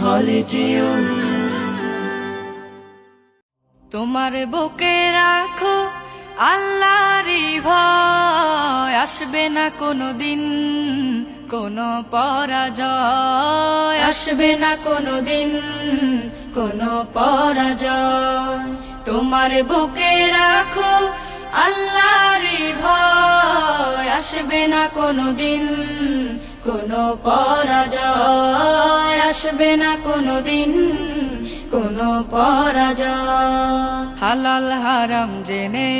خالدون তোমার বুকে রাখো আল্লাহরই ভয়, আসবে না কোনোদিন কোনো পরাজয়, আসবে না কোনোদিন কোনো পরাজয়। তোমার বুকে রাখো আল্লাহরই ভয়, আসবে না কোনোদিন কোনো পরাজয়, আসবে না কোনোদিন কোনো পরাজয়। হালাল হারাম জেনে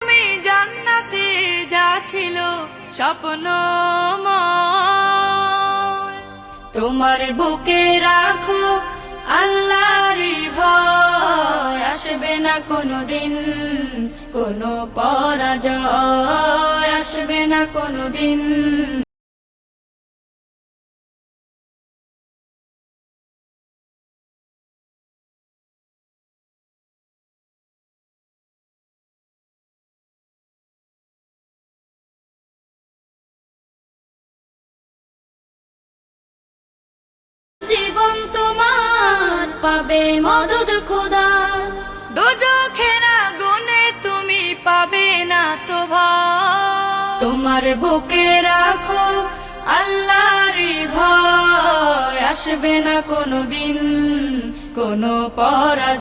তুমি জান্নাতে যাচ্ছিল স্বপ্নময়, তোমার বুকে রাখো আল্লাহরই ভয়, আসবে না কোনোদিন কোনো পরাজয়, আসবে না কোনোদিন। জীবন তোমার পাবে মদদ খোদা, দোজখের আগুনে তুমি পাবে না তো ভয়। তোমার বুকে রাখো আল্লাহরই ভয়, আসবে না কোনোদিন কোনো পরাজয়।